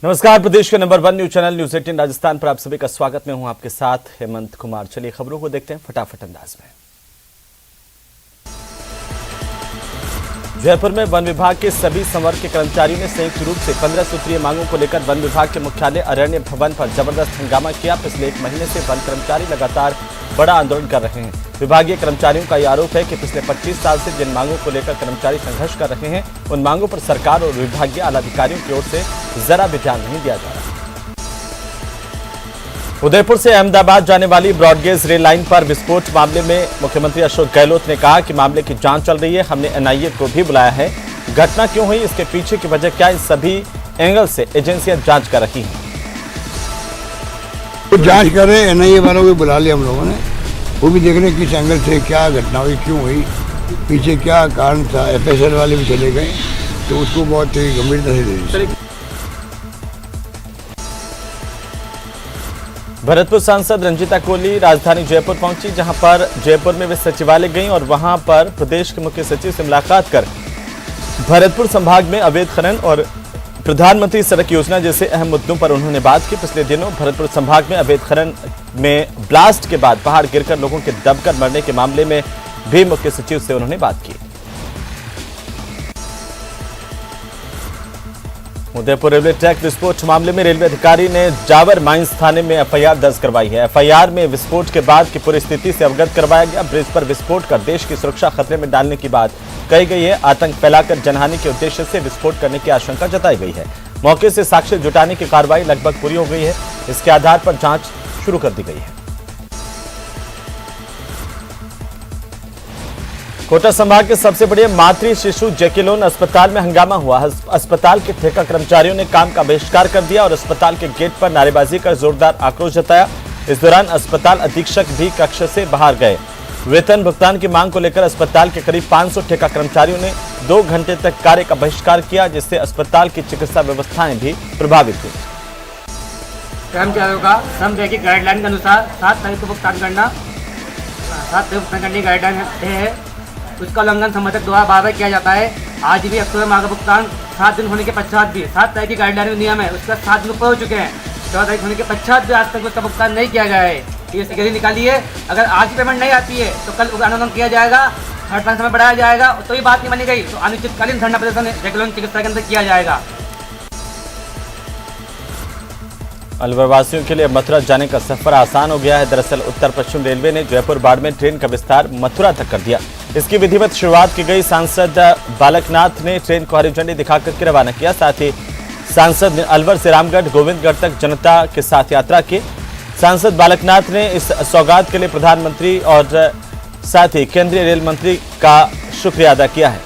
नमस्कार, प्रदेश के number 1 news channel news 18 Rajasthan पर आप सभी का स्वागत। मैं हूं आपके साथ हेमंत कुमार। चलिए खबरों को देखते हैं फटाफट अंदाज में। जयपुर में वन विभाग के सभी संवर्ग के कर्मचारियों ने संयुक्त रूप से 15 सूत्रीय मांगों को लेकर वन विभाग के मुख्यालय अरण्य भवन पर जबरदस्त हंगामा किया। पिछले 1 महीने से वन कर्मचारी लगातार बड़ा आंदोलन कर रहे हैं। विभागीय कर्मचारियों का यह आरोप है कि पिछले 25 साल से जिन मांगों को लेकर कर्मचारी संघर्ष कर रहे हैं, उन मांगों पर सरकार और विभागीय आलाधिकारियों की ओर से जरा भी ध्यान नहीं दिया जा रहा। उदयपुर से अहमदाबाद जाने वाली ब्रॉडगेज रेल लाइन पर विस्फोट मामले में मुख्यमंत्री अशोक गहलोत ने कहा कि मामले की जांच चल रही है। हमने एनआईए को भी बुलाया है। घटना क्यों हुई, इसके पीछे की वजह क्या, इन सभी एंगल से एजेंसियां जांच कर रही हैं। तो जांच कर रहे हैं, एनआईए वालों को बुला लिया हम लोगों ने, वो भी देख रहे किस एंगल से क्या घटना हुई, क्यों हुई, पीछे क्या कारण था। एफएसएल वाले भी चले गए, तो उसको बहुत गंभीरता से ले ली। भरतपुर सांसद रंजीता कोहली राजधानी जयपुर पहुंची, जहां पर जयपुर में वे सचिवालय गईं और वहां पर प्रदेश के मुख्य सचिव से मुलाकात कर भरतपुर संभाग में अवैध खनन और प्रधानमंत्री सड़क योजना जैसे अहम मुद्दों पर उन्होंने बात की। पिछले दिनों भरतपुर संभाग में अवैध खनन में ब्लास्ट के बाद पहाड़ गिरकर लोगों के दबकर मरने के मामले में भी मुख्य सचिव से उन्होंने बात की। उदयपुर रेलवे ट्रैक विस्फोट मामले में रेलवे अधिकारी ने जावर माइंस थाने में एफआईआर दर्ज करवाई है। एफआईआर में विस्फोट के बाद की पूरी स्थिति से अवगत करवाया गया। ब्रिज पर विस्फोट कर देश की सुरक्षा खतरे में डालने की बात कही गई है। आतंक फैलाकर जनहानि के उद्देश्य से विस्फोट करने की आशंका जताई गई है। मौके से साक्ष्य जुटाने की कार्रवाई लगभग पूरी हो गई है। इसके आधार पर जांच शुरू कर दी गई है। कोटा संभाग के सबसे बड़े मातृ शिशु जैकिलोन अस्पताल में हंगामा हुआ। अस्पताल के ठेका कर्मचारियों ने काम का बहिष्कार कर दिया और अस्पताल के गेट पर नारेबाजी कर जोरदार आक्रोश जताया। इस दौरान अस्पताल अधीक्षक भी कक्ष से बाहर गए। वेतन भुगतान की मांग को लेकर अस्पताल के करीब 500 ठेका कर्मचारियों ने 2 घंटे तक कार्य का बहिष्कार किया, जिससे अस्पताल की चिकित्सा व्यवस्थाएं भी प्रभावित हुई। कर्मचारियों का श्रम की गाइडलाइन के अनुसार 7 तारीख को भुगतान करना, 7 तारीख भुगतान करने की गाइडलाइन है। उसका उल्लंघन समर्थक द्वारा बार-बार किया जाता है। आज भी अक्टूबर माह का भुगतान 7 दिन होने के पश्चात भी 7 तारीख की गाइडलाइन में नियम है, उसका 7 दिन ऊपर हो चुके हैं। 14 तारीख होने के पश्चात भी आज तक उसका भुगतान नहीं किया गया है। ये सिक्योरिटी निकाली है। अगर आज की पेमेंट नहीं आती है तो कल आंदोलन किया जाएगा, हड़ताल समय बढ़ाया जाएगा। तो ये बात नहीं मानी गई तो अनिश्चितकालीन धरना प्रदर्शन जैकिलोन चिकित्सा के अंदर किया जाएगा। अलवर वासियों के लिए मथुरा जाने का सफर आसान हो गया है। दरअसल उत्तर पश्चिम रेलवे ने जयपुर बाड़मेर ट्रेन का विस्तार मथुरा तक कर दिया। इसकी विधिवत शुरुआत की गई। सांसद बालकनाथ ने ट्रेन को हरी झंडी दिखाकर के रवाना किया। साथ ही सांसद ने अलवर से रामगढ़ गोविंदगढ़ तक जनता के साथ यात्रा की। सांसद बालकनाथ ने इस सौगात के लिए प्रधानमंत्री और साथ ही केंद्रीय रेल मंत्री का शुक्रिया अदा किया है।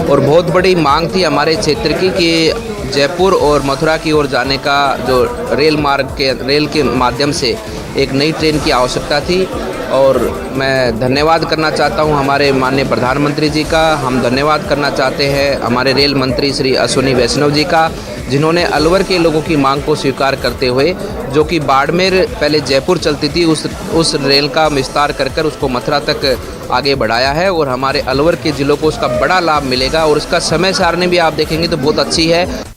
और बहुत बड़ी मांग थी हमारे क्षेत्र की कि जयपुर और मथुरा की ओर जाने का जो रेल के माध्यम से एक नई ट्रेन की आवश्यकता थी। और मैं धन्यवाद करना चाहता हूं हमारे माननीय प्रधानमंत्री जी का। हम धन्यवाद करना चाहते हैं हमारे रेल मंत्री श्री अश्विनी वैष्णव जी का, जिन्होंने अलवर के लोगों की मांग को स्वीकार करते हुए, जो कि बाड़मेर पहले जयपुर चलती थी, उस रेल का विस्तार कर उसको मथुरा तक आगे बढ़ाया है। और हमारे अलवर के जिलों को उसका बड़ा लाभ मिलेगा। और उसका समय सारणी भी आप देखेंगे तो बहुत अच्छी है।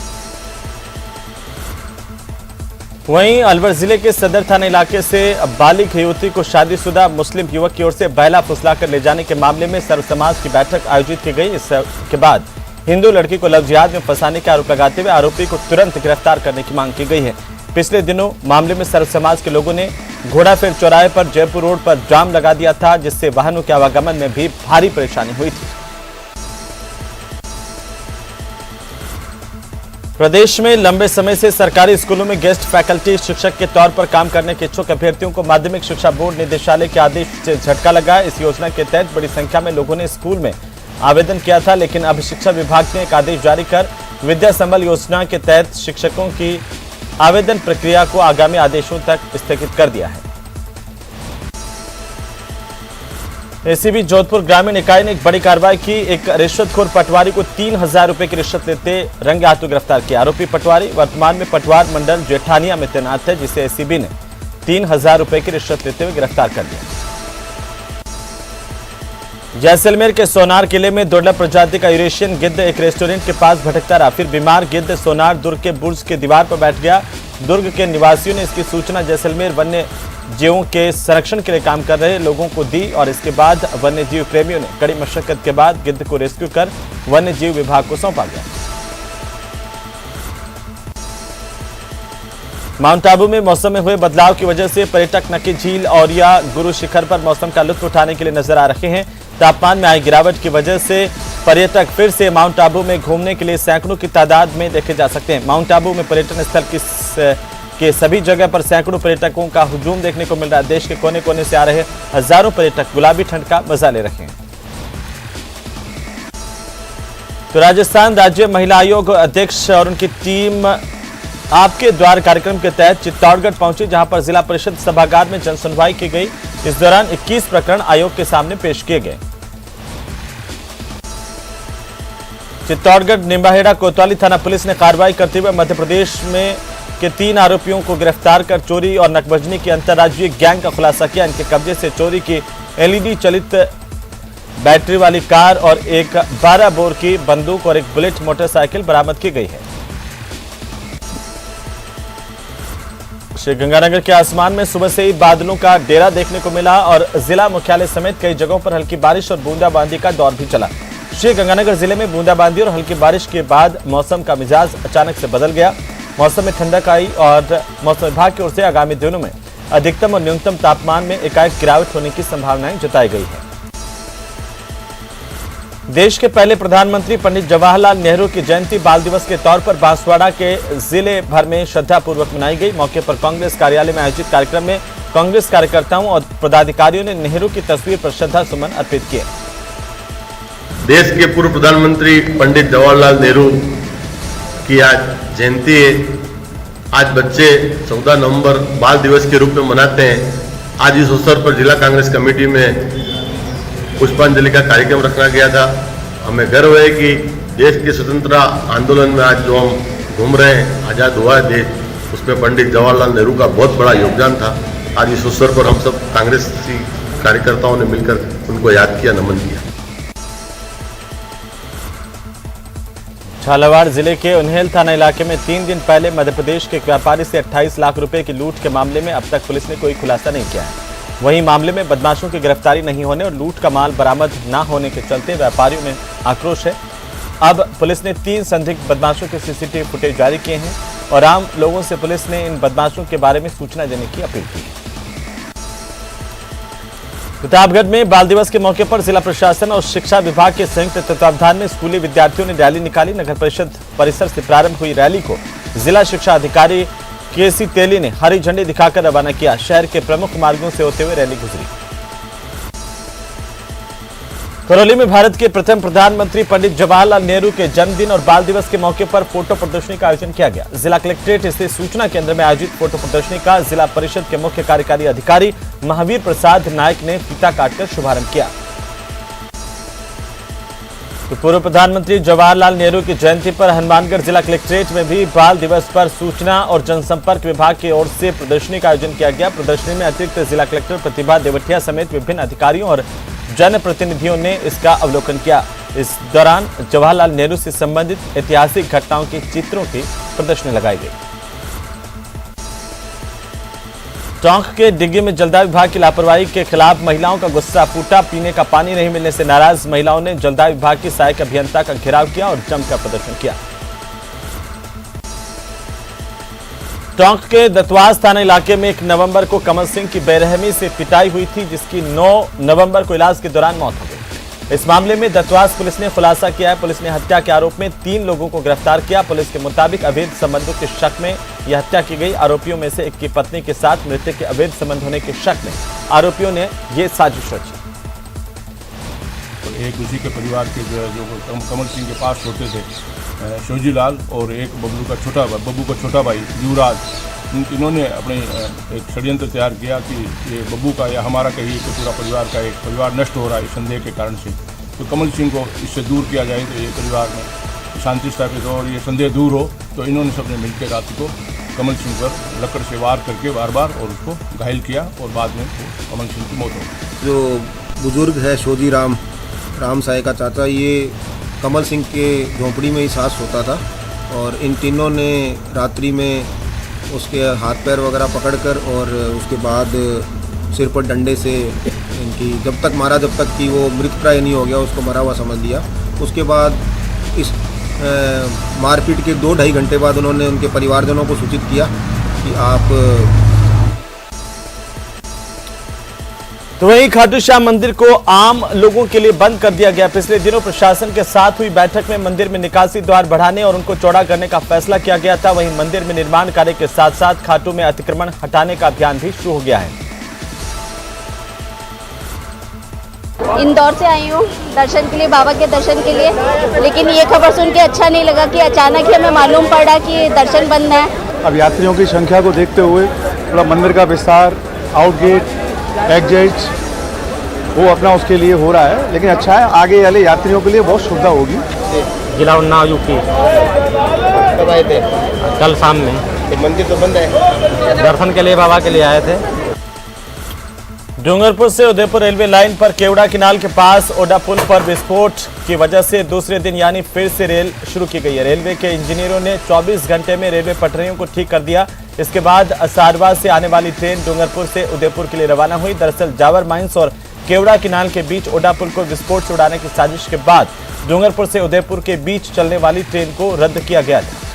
वहीं अलवर जिले के सदर थाना इलाके से बालिग युवती को शादीशुदा मुस्लिम युवक की ओर से बहला फुसलाकर ले जाने के मामले में सर्व समाज की बैठक आयोजित की गई। इसके बाद हिंदू लड़की को लव जिहाद में फंसाने के आरोप लगाते हुए आरोपी को तुरंत गिरफ्तार करने की मांग की गई है। पिछले दिनों मामले में सर्व समाज के लोगों ने घोड़ाफेर चौराहे पर जयपुर रोड पर जाम लगा दिया था, जिससे वाहनों के आवागमन में भी भारी परेशानी हुई थी। प्रदेश में लंबे समय से सरकारी स्कूलों में गेस्ट फैकल्टी शिक्षक के तौर पर काम करने के इच्छुक अभ्यर्थियों को माध्यमिक शिक्षा बोर्ड निदेशालय के आदेश से झटका लगा। इस योजना के तहत बड़ी संख्या में लोगों ने स्कूल में आवेदन किया था, लेकिन अब शिक्षा विभाग ने एक आदेश जारी कर विद्या संबल योजना के तहत शिक्षकों की आवेदन प्रक्रिया को आगामी आदेशों तक स्थगित कर दिया है। एसीबी जोधपुर ग्रामीण इकाई ने एक बड़ी कार्रवाई की। एक रिश्वतखोर पटवारी को 3000 रुपए की रिश्वत लेते रंगे हाथों गिरफ्तार किया। आरोपी पटवारी वर्तमान में पटवार मंडल जेठानिया में तैनात है, जिसे एसीबी ने 3000 रुपए की रिश्वत लेते हुए गिरफ्तार कर लिया। जैसलमेर के सोनार किले में दुर्लभ प्रजाति का यूरेशियन गिद्ध एक रेस्टोरेंट के पास भटकता रहा। फिर बीमार गिद्ध सोनार दुर्ग के बुर्ज के दीवार पर बैठ गया। दुर्ग के निवासियों ने इसकी सूचना जैसलमेर वन्य जीवों के संरक्षण के लिए काम कर रहे लोगों को दी और इसके बाद वन्य जीव प्रेमियों ने कड़ी मशक्कत के बाद गिद्ध को रेस्क्यू कर वन्य जीव विभाग को सौंपा गया। माउंट आबू में मौसम में हुए बदलाव की वजह से पर्यटक नक्की झील और या गुरु शिखर पर मौसम का लुत्फ उठाने के लिए नजर आ रहे हैं। तापमान में आई गिरावट की वजह से पर्यटक फिर से माउंट आबू में घूमने के लिए सैकड़ों की तादाद में देखे जा सकते हैं। माउंट आबू में पर्यटन स्थल के सभी जगह पर सैकड़ों पर्यटकों का हुजूम देखने को मिल रहा है। देश के कोने कोने से आ रहे हजारों पर्यटक गुलाबी ठंड का मजा ले रहे हैं। तो राजस्थान राज्य महिला आयोग अध्यक्ष और उनकी टीम आपके द्वार कार्यक्रम के तहत चित्तौड़गढ़ पहुंची, जहां पर जिला परिषद सभागार में जनसुनवाई की गई। इस दौरान 21 प्रकरण आयोग के सामने पेश किए गए। चित्तौड़गढ़ निम्बाहेड़ा कोतवाली थाना पुलिस ने कार्रवाई करते हुए मध्य प्रदेश में के 3 आरोपियों को गिरफ्तार कर चोरी और नकबजनी की अंतर्राज्यीय गैंग का खुलासा किया। इनके कब्जे से चोरी की एलईडी चलित बैटरी वाली कार और एक 12 बोर की बंदूक और एक बुलेट मोटरसाइकिल बरामद की गई है। श्रीगंगानगर के आसमान में सुबह से ही बादलों का डेरा देखने को मिला और जिला मुख्यालय समेत कई जगहों पर हल्की बारिश और बूंदाबांदी का दौर भी चला। श्रीगंगानगर जिले में बूंदाबांदी और हल्की बारिश के बाद मौसम का मिजाज अचानक से बदल गया। मौसम में ठंडक आई और मौसम विभाग की ओर से आगामी दिनों में अधिकतम और न्यूनतम तापमान में एकाएक गिरावट होने की संभावनाएं जताई गई है। देश के पहले प्रधानमंत्री पंडित जवाहरलाल नेहरू की जयंती बाल दिवस के तौर पर बांसवाड़ा के जिले भर में श्रद्धापूर्वक मनाई गई। मौके पर कांग्रेस कार्यालय में आयोजित कार्यक्रम में कांग्रेस कार्यकर्ताओं और पदाधिकारियों ने नेहरू की तस्वीर पर श्रद्धा सुमन अर्पित किए। देश के पूर्व प्रधानमंत्री पंडित जवाहरलाल नेहरू की आज जयंती है। आज बच्चे 14 नवंबर बाल दिवस के रूप में मनाते हैं। आज इस अवसर पर जिला कांग्रेस कमेटी में पुष्पांजलि का कार्यक्रम रखा गया था। हमें गर्व है कि देश के स्वतंत्रता आंदोलन में आज जो हम घूम रहे हैं, आज़ाद हुआ है देश, उसमें पंडित जवाहरलाल नेहरू का बहुत बड़ा योगदान था। आज इस अवसर पर हम सब कांग्रेसी कार्यकर्ताओं ने मिलकर उनको याद किया, नमन किया। झालावाड़ जिले के उन्हेल थाना इलाके में 3 दिन पहले मध्य प्रदेश के एक व्यापारी से 28 लाख रुपए की लूट के मामले में अब तक पुलिस ने कोई खुलासा नहीं किया है। वहीं मामले में बदमाशों की गिरफ्तारी नहीं होने और लूट का माल बरामद न होने के चलते व्यापारियों में आक्रोश है। अब पुलिस ने 3 संदिग्ध बदमाशों के सीसीटीवी फुटेज जारी किए हैं और आम लोगों से पुलिस ने इन बदमाशों के बारे में सूचना देने की अपील की है। प्रतापगढ़ में बाल दिवस के मौके पर जिला प्रशासन और शिक्षा विभाग के संयुक्त तत्वावधान में स्कूली विद्यार्थियों ने रैली निकाली। नगर परिषद परिसर से प्रारंभ हुई रैली को जिला शिक्षा अधिकारी केसी तेली ने हरी झंडी दिखाकर रवाना किया। शहर के प्रमुख मार्गों से होते हुए रैली गुजरी। करौली में भारत के प्रथम प्रधानमंत्री पंडित जवाहरलाल नेहरू के जन्मदिन और बाल दिवस के मौके पर फोटो प्रदर्शनी का आयोजन किया गया। जिला कलेक्ट्रेट स्थित सूचना केंद्र में आयोजित फोटो प्रदर्शनी का जिला परिषद के मुख्य कार्यकारी अधिकारी महावीर प्रसाद नायक ने फीता काटकर शुभारंभ किया। तो पूर्व प्रधानमंत्री जवाहरलाल नेहरू की जयंती पर हनुमानगढ़ जिला कलेक्ट्रेट में भी बाल दिवस पर सूचना और जनसंपर्क विभाग की ओर से प्रदर्शनी का आयोजन किया गया। प्रदर्शनी में अतिरिक्त जिला कलेक्टर प्रतिभा देवटिया समेत विभिन्न अधिकारियों और जनप्रतिनिधियों ने इसका अवलोकन किया। इस दौरान जवाहरलाल नेहरू से संबंधित ऐतिहासिक घटनाओं के चित्रों की प्रदर्शनी लगाई गई। टोंक के डिग्गी में जलदाय विभाग की लापरवाही के खिलाफ महिलाओं का गुस्सा फूटा। पीने का पानी नहीं मिलने से नाराज महिलाओं ने जलदाय विभाग की सहायक अभियंता का घेराव किया और जमकर प्रदर्शन किया। टोंक के दतवास थाना इलाके में 1 नवंबर को कमल सिंह की बेरहमी से पिटाई हुई थी, जिसकी 9 नवंबर को इलाज के दौरान मौत हो गई। इस मामले में दतवास पुलिस ने खुलासा किया है। पुलिस ने हत्या के आरोप में 3 लोगों को गिरफ्तार किया। पुलिस के मुताबिक अवैध संबंधों के शक में यह हत्या की गई। आरोपियों में से एक की पत्नी के साथ मृतक के अवैध संबंध होने के शक में आरोपियों ने ये साजिश रची। एक उसी के परिवार के जो कमल सिंह के पास होते थे, शिवजी लाल, और एक बब्बू का छोटा भाई युवराज, इन तीनों ने अपने एक षड्यंत्र तैयार किया कि ये बब्बू का या हमारा कहीं तो पूरा परिवार का एक परिवार नष्ट हो रहा है संदेह के कारण से, तो कमल सिंह को इससे दूर किया जाए तो ये परिवार में शांति स्थापित हो और ये संदेह दूर हो। तो इन्होंने सबने मिलकर रात को कमल सिंह पर लकड़ से वार करके बार और उसको घायल किया और बाद में कमल सिंह की मौत हो गई। जो बुजुर्ग है शोजी राम राम साय का चाचा, ये कमल सिंह के झोंपड़ी में ही सांस होता था और इन तीनों ने रात्रि में उसके हाथ पैर वगैरह पकड़कर और उसके बाद सिर पर डंडे से इनकी जब तक मारा जब तक कि वो मृतप्राय नहीं हो गया उसको मरा हुआ समझ लिया। उसके बाद इस मारपीट के 2-2.5 घंटे बाद उन्होंने उनके परिवारजनों को सूचित किया कि आप। तो वहीं खाटू श्याम मंदिर को आम लोगों के लिए बंद कर दिया गया। पिछले दिनों प्रशासन के साथ हुई बैठक में मंदिर में निकासी द्वार बढ़ाने और उनको चौड़ा करने का फैसला किया गया था। वहीं मंदिर में निर्माण कार्य के साथ साथ खाटू में अतिक्रमण हटाने का अभियान भी शुरू हो गया है। इंदौर से आई हूँ दर्शन के लिए, बाबा के दर्शन के लिए, लेकिन ये खबर सुन के अच्छा नहीं लगा कि अचानक ही हमें मालूम पड़ा कि दर्शन बंद है। अब यात्रियों की संख्या को देखते हुए थोड़ा मंदिर का विस्तार, आउटगेट, एग्जिट वो अपना उसके लिए हो रहा है, लेकिन अच्छा है, आगे वाले यात्रियों के लिए बहुत सुविधा होगी। जिला उन्नाव यूपी। कब आए थे? कल शाम में। मंदिर तो बंद है। दर्शन के लिए बाबा के लिए आए थे। डूंगरपुर से उदयपुर रेलवे लाइन पर केवड़ा किनाल के पास ओडा पुल पर विस्फोट की वजह से दूसरे दिन यानी फिर से रेल शुरू की गई है। रेलवे के इंजीनियरों ने 24 घंटे में रेलवे पटरियों को ठीक कर दिया। इसके बाद असारवा से आने वाली ट्रेन डूंगरपुर से उदयपुर के लिए रवाना हुई। दरअसल जावर माइंस और केवड़ा किनाल के बीच ओडा पुल को विस्फोट से उड़ाने की साजिश के बाद डूंगरपुर से उदयपुर के बीच चलने वाली ट्रेन को रद्द किया गया था।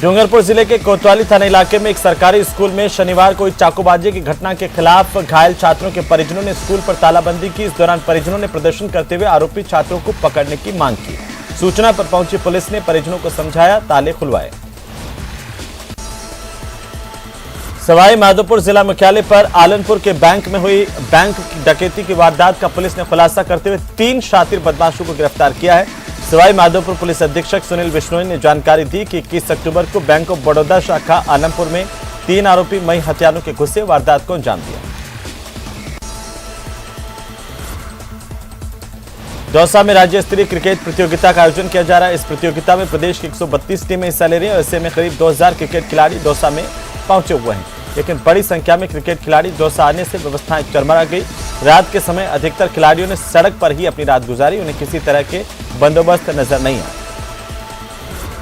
डूंगरपुर जिले के कोतवाली थाना इलाके में एक सरकारी स्कूल में शनिवार को चाकूबाजी की घटना के खिलाफ घायल छात्रों के परिजनों ने स्कूल पर तालाबंदी की। इस दौरान परिजनों ने प्रदर्शन करते हुए आरोपी छात्रों को पकड़ने की मांग की। सूचना पर पहुंची पुलिस ने परिजनों को समझाया, ताले खुलवाए। सवाई माधोपुर जिला मुख्यालय पर आलनपुर के बैंक में हुई बैंक की डकैती की वारदात का पुलिस ने खुलासा करते हुए 3 शातिर बदमाशों को गिरफ्तार किया है। सवाई माधोपुर पुलिस अधीक्षक सुनील बिश्नोई ने जानकारी दी कि 21 अक्टूबर को बैंक ऑफ बड़ौदा शाखा आलमपुर में 3 आरोपी मई हथियारों के घुसे वारदात को अंजाम दिया। दौसा में राज्य स्तरीय क्रिकेट प्रतियोगिता का आयोजन किया जा रहा है। इस प्रतियोगिता में प्रदेश की 132 टीमें हिस्सा ले रही हैं। ऐसे में करीब 2000 क्रिकेट खिलाड़ी दौसा में पहुंचे हुए हैं, लेकिन बड़ी संख्या में क्रिकेट खिलाड़ी दौसा आने से व्यवस्थाएं चरमरा गई। रात के समय अधिकतर खिलाड़ियों ने सड़क पर ही अपनी रात गुजारी। उन्हें किसी तरह के बंदोबस्त नजर नहीं आया।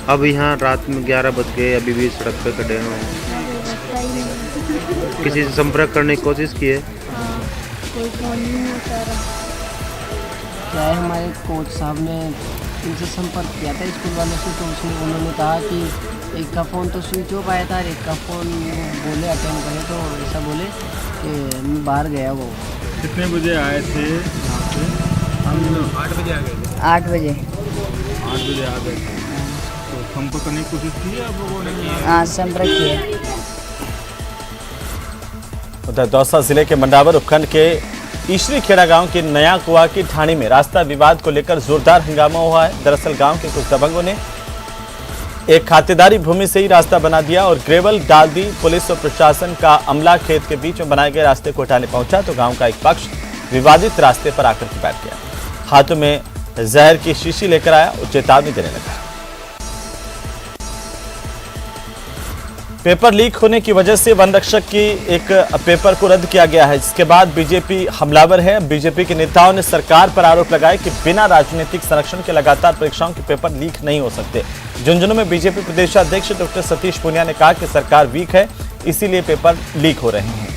अब यहाँ रात में 11 बज गए, अभी भी सड़क पे खड़े हैं। किसी से संपर्क करने की कोशिश की है? क्या है, हमारे कोच साहब ने इनसे संपर्क किया था स्कूल वालों से, तो उसमें उन्होंने कहा कि एक का फ़ोन तो स्विच ऑफ आया था और एक का फ़ोन बोले अटेंड करे, तो ऐसा बोले कि बाहर गया वो। कितने बजे आए थे? हम 8 बजे आ गए थे। 8 बजे आ गए थे। तो संपर्क करने की कोशिश की आप लोगों ने? हाँ, संपर्क किया। उधर दौसा जिले के मंडावर उपखंड के ईश्वरी खेड़ा गांव के नया कुआ की ढाणी में रास्ता विवाद को लेकर जोरदार हंगामा हुआ है। दरअसल गांव के कुछ दबंगों ने एक खातेदारी भूमि से ही रास्ता बना दिया और ग्रेवल डाल दी। पुलिस और प्रशासन का अमला खेत के बीच में बनाए गए रास्ते को हटाने पहुंचा तो गांव का एक पक्ष विवादित रास्ते पर आकर के बैठ गया। हाथों में जहर की शीशी लेकर आया और चेतावनी देने लगा। पेपर लीक होने की वजह से वन रक्षक की एक पेपर को रद्द किया गया है, जिसके बाद बीजेपी हमलावर है। बीजेपी के नेताओं ने सरकार पर आरोप लगाया कि बिना राजनीतिक संरक्षण के लगातार परीक्षाओं के पेपर लीक नहीं हो सकते। झुंझुनू में बीजेपी प्रदेशाध्यक्ष डॉक्टर सतीश पूनिया ने कहा कि सरकार वीक है, इसीलिए पेपर लीक हो रहे हैं।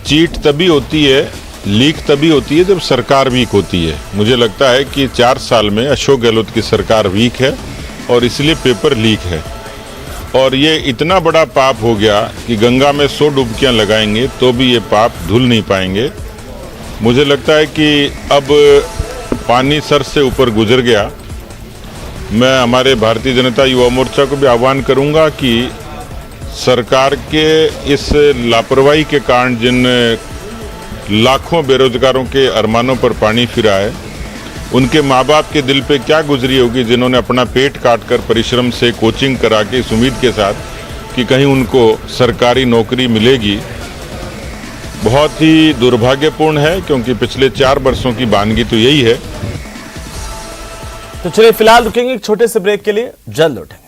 चीट तभी होती है, लीक तभी होती है जब सरकार वीक होती है। मुझे लगता है कि 4 साल में अशोक गहलोत की सरकार वीक है और इसलिए पेपर लीक है। और ये इतना बड़ा पाप हो गया कि गंगा में 100 डुबकियां लगाएंगे तो भी ये पाप धुल नहीं पाएंगे। मुझे लगता है कि अब पानी सर से ऊपर गुजर गया। मैं हमारे भारतीय जनता युवा मोर्चा को भी आह्वान करूंगा कि सरकार के इस लापरवाही के कारण जिन लाखों बेरोजगारों के अरमानों पर पानी फिरा है, उनके माँ बाप के दिल पे क्या गुजरी होगी जिन्होंने अपना पेट काट कर परिश्रम से कोचिंग करा के इस उम्मीद के साथ कि कहीं उनको सरकारी नौकरी मिलेगी। बहुत ही दुर्भाग्यपूर्ण है, क्योंकि पिछले 4 वर्षों की वानगी तो यही है। तो चलिए फिलहाल रुकेंगे एक छोटे से ब्रेक के लिए, जल्द लौटेंगे।